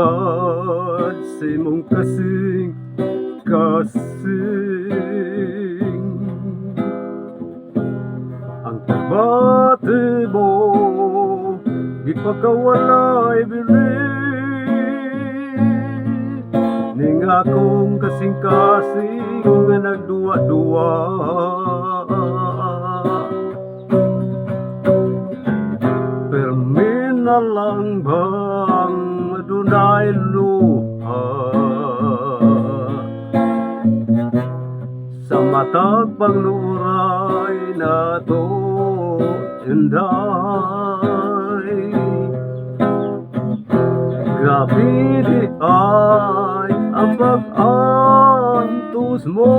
Salamat sa imong kasing ang tagbati mo gipakawalay bilin ning akong kasing-kasing nga nagduwa-duwa. Permin na lang bang adunay luha sa matag pagluray na to inday. Grabe di ay ang pag-antos mo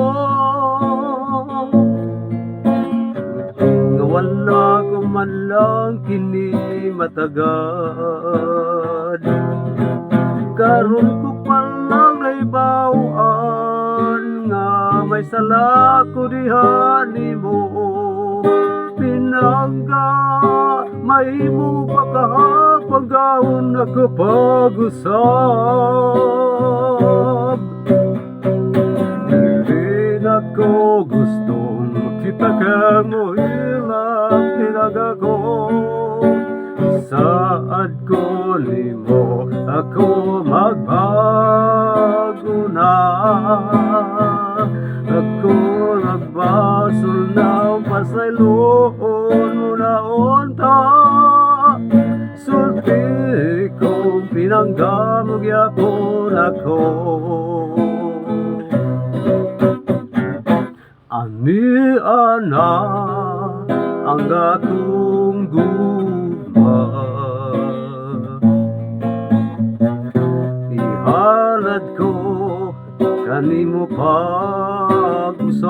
nga wala ko man lang kini matagad. Karon ko palang naibawaan nga may sala ko diha nimo pinangga mahimo pa kahapagawon ako pag-usab. Hindi na ko gustong makita ka mo ilang tinaga ko. Saad ko nimo ako magbago na. Ako nagbasol na pasayloon mo na unta. Sulti kong pinanggamog yapon ako. Ani ana ang akong gugma, ihalad ko kanimo pag-usab.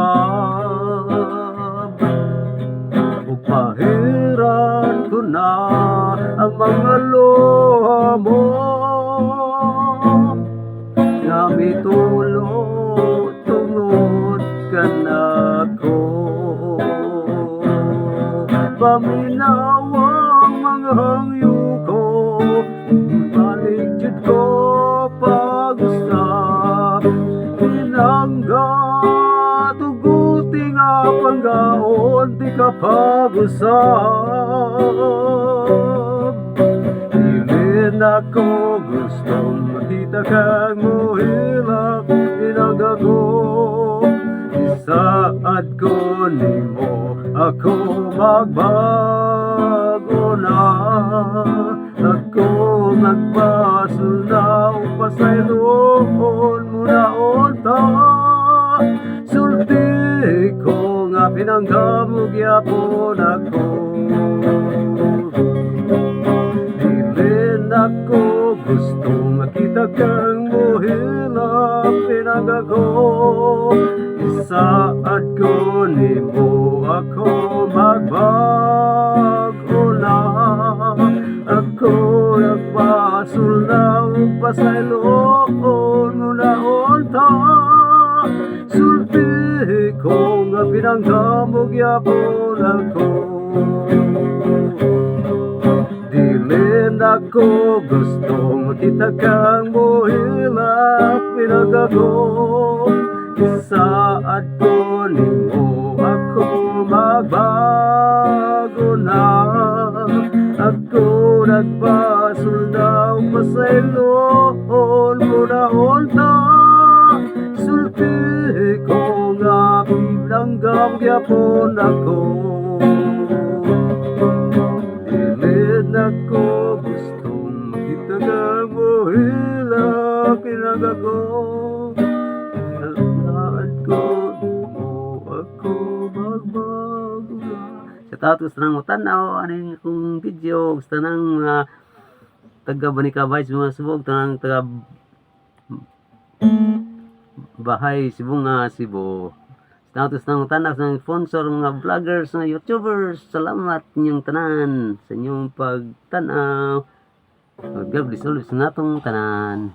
Upahiran ko na ang mga luha mo nga mitulot tungod ka na ko. Paminawang mga hangyo ko, balik jud ko pag-usab. Pinangga tuguti nga panggaon di ka pag-usab. Dili na ko gustong makita kang muhilak pinangga ko. Isaad ko nimo ako magbago na. Ako magpasol na upasayloon mo na unta. Sulti ko nga pinanggamog yapon ako. Dilin ako gustong makita kang muhilak pinangga ko. Isaad ko nimo ako magbago na. Ako nagpasol na upasayloon mo na unta. Sulti ko nga pinanggamog yapon ako. Dilin ako gustong makita kang muhilak pinangga ko. Isaad ko nimo ako magbago na. Ako nagpasol na upasayloon mo na unta. Sulti ko nga pinanggamog yapon ako. Dilin ako gustong makita kang muhilak pinangga ko. Tapos nang utanaw aning akong video gusto nang taga Banika Vice mga subog tanang taga bahay Cebu nga Cebu. Tapos nang utanaw ng sponsor mga vloggers nga YouTubers, salamat ninyong tanan sa inyong pagtanaw. God bless all sa natong tanan.